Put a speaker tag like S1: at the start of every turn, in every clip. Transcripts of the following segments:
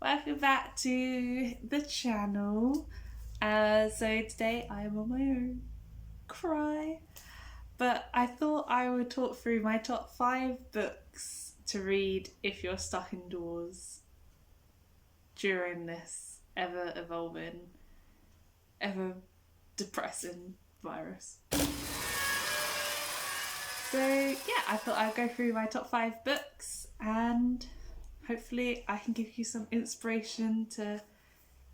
S1: Welcome back to the channel. So today I am on my own. Cry. But I thought I would talk through my top 5 books to read if you're stuck indoors during this ever evolving, ever depressing virus. So yeah, I thought I'd go through my top 5 books and hopefully I can give you some inspiration to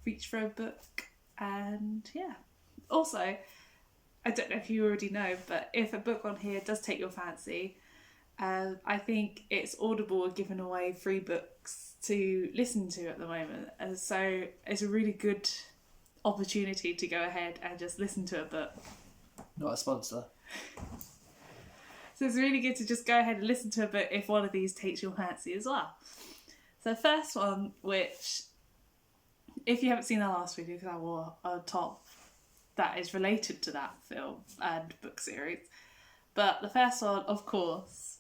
S1: reach for a book. And yeah, also, I don't know if you already know, but if a book on here does take your fancy, I think it's Audible are giving away free books to listen to at the moment, and so it's a really good opportunity to go ahead and just listen to a book.
S2: Not a sponsor.
S1: So it's really good to just go ahead and listen to a book if one of these takes your fancy as well. So the first one, which, if you haven't seen the last video, because I wore a top that is related to that film and book series, but the first one, of course,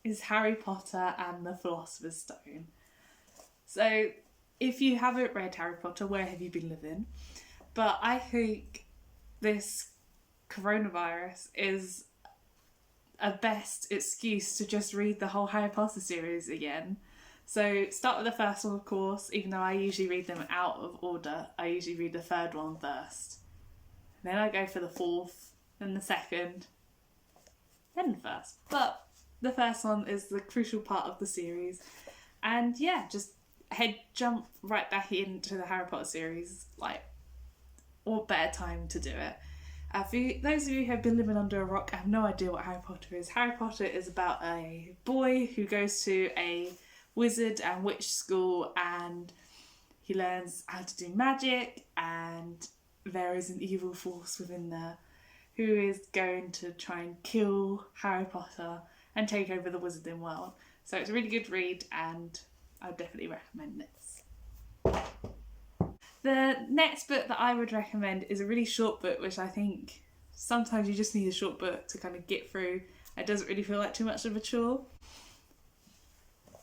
S1: is Harry Potter and the Philosopher's Stone. So if you haven't read Harry Potter, where have you been living? But I think this coronavirus is a best excuse to just read the whole Harry Potter series again. So start with the first one, of course, even though I usually read them out of order. I usually read the third one first. Then I go for the fourth, then the second, then the first. But the first one is the crucial part of the series. And yeah, just jump right back into the Harry Potter series, like, what better time to do it? For those of you who have been living under a rock, I have no idea what Harry Potter is. Harry Potter is about a boy who goes to a wizard and witch school, and he learns how to do magic, and there is an evil force within there who is going to try and kill Harry Potter and take over the wizarding world. So it's a really good read, and I would definitely recommend this. The next book that I would recommend is a really short book, which I think sometimes you just need a short book to kind of get through. It doesn't really feel like too much of a chore.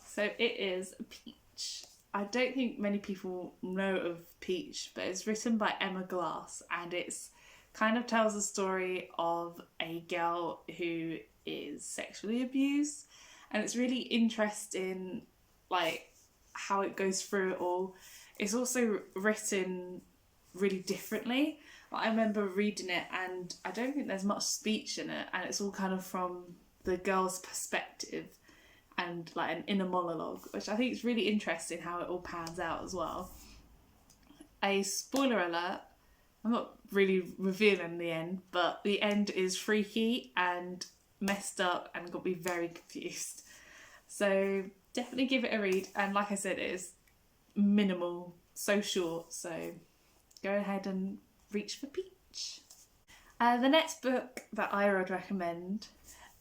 S1: So it is Peach. I don't think many people know of Peach, but it's written by Emma Glass, and it's kind of tells the story of a girl who is sexually abused, and it's really interesting, like, how it goes through it all. It's also written really differently. I remember reading it and I don't think there's much speech in it, and it's all kind of from the girl's perspective and like an inner monologue, which I think is really interesting how it all pans out as well. A spoiler alert, I'm not really revealing the end, but the end is freaky and messed up and got me very confused. So definitely give it a read, and like I said, it is minimal, so short, so go ahead and reach for Peach. The next book that I would recommend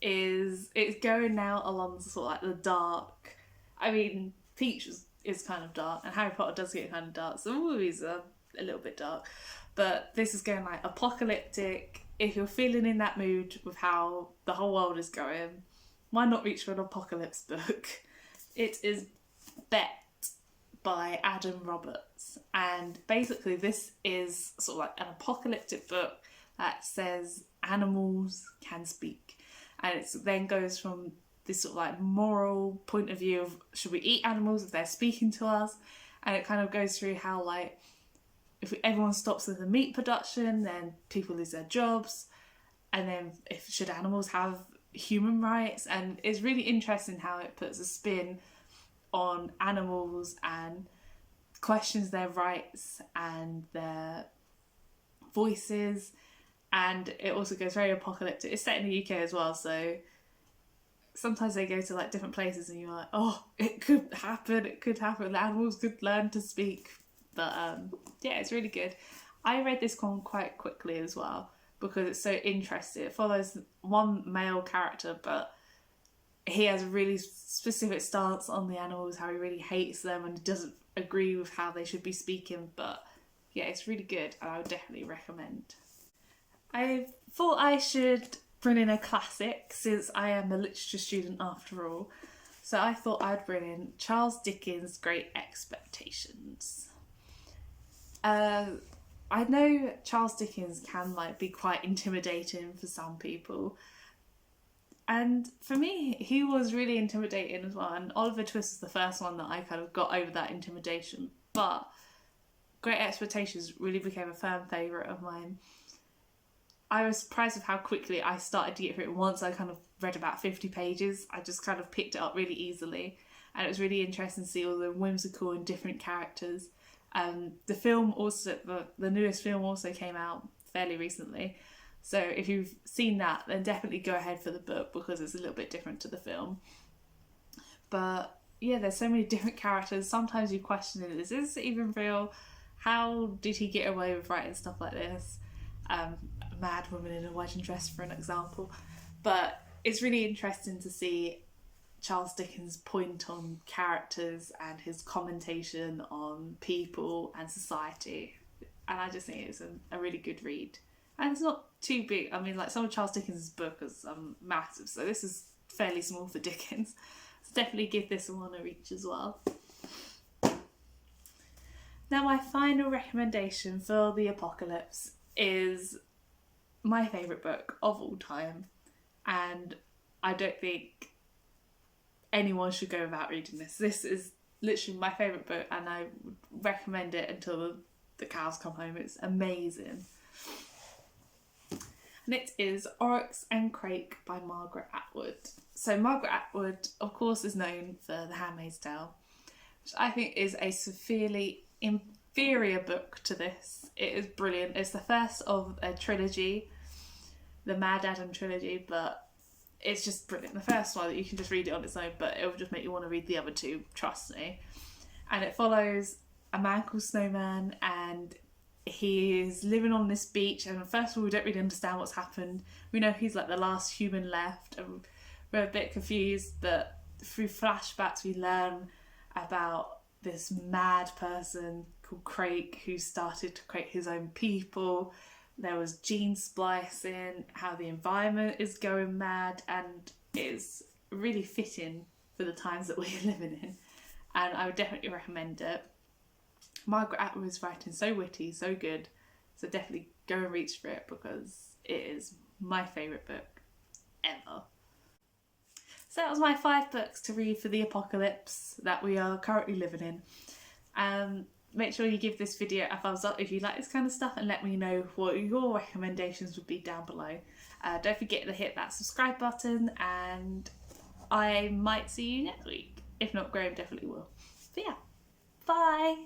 S1: it's going now along sort of like the dark, I mean Peach is kind of dark, and Harry Potter does get kind of dark, so the movies are a little bit dark, but this is going like apocalyptic. If you're feeling in that mood with how the whole world is going, why not reach for an apocalypse book? It is Bet by Adam Roberts, and basically this is sort of like an apocalyptic book that says animals can speak, and it then goes from this sort of like moral point of view of should we eat animals if they're speaking to us, and it kind of goes through how like if everyone stops with the meat production then people lose their jobs, and then if should animals have human rights, and it's really interesting how it puts a spin on animals and questions their rights and their voices, and it also goes very apocalyptic. It's set in the UK as well, so sometimes they go to like different places and you're like, oh, it could happen, the animals could learn to speak. But yeah, it's really good. I read this one quite quickly as well because it's so interesting. It follows one male character, but he has a really specific stance on the animals, how he really hates them and doesn't agree with how they should be speaking. But yeah, it's really good and I would definitely recommend. I thought I should bring in a classic since I am a literature student after all. So I thought I'd bring in Charles Dickens' Great Expectations. I know Charles Dickens can be quite intimidating for some people. And for me, he was really intimidating as well. And Oliver Twist was the first one that I kind of got over that intimidation. But Great Expectations really became a firm favourite of mine. I was surprised with how quickly I started to get through it. Once I kind of read about 50 pages, I just kind of picked it up really easily. And it was really interesting to see all the whimsical and different characters. The film also, the newest film also came out fairly recently. So if you've seen that, then definitely go ahead for the book because it's a little bit different to the film. But yeah, there's so many different characters. Sometimes you question it, is this even real? How did he get away with writing stuff like this? A mad woman in a wedding dress, for an example. But it's really interesting to see Charles Dickens' point on characters and his commentation on people and society. And I just think it's a really good read. And it's not too big. I mean, some of Charles Dickens' books are massive, so this is fairly small for Dickens. So definitely give this one a reach as well. Now, my final recommendation for The Apocalypse is my favourite book of all time. And I don't think anyone should go without reading this. This is literally my favourite book, and I would recommend it until the cows come home. It's amazing. And it is Oryx and Crake by Margaret Atwood. So Margaret Atwood, of course, is known for The Handmaid's Tale, which I think is a severely inferior book to this. It is brilliant. It's the first of a trilogy, the Mad Adam trilogy, but it's just brilliant. The first one, you can just read it on its own, but it will just make you want to read the other two, trust me. And it follows a man called Snowman, and he is living on this beach, and first of all we don't really understand what's happened. We know he's the last human left, and we're a bit confused, but through flashbacks we learn about this mad person called Crake who started to create his own people. There was gene splicing, how the environment is going mad, and it's really fitting for the times that we're living in, and I would definitely recommend it. Margaret Atwood's writing so witty, so good, so definitely go and reach for it because it is my favourite book ever. So that was my 5 books to read for the apocalypse that we are currently living in. Make sure you give this video a thumbs up if you like this kind of stuff, and let me know what your recommendations would be down below. Don't forget to hit that subscribe button, and I might see you next week. If not, Graham definitely will. But yeah, bye!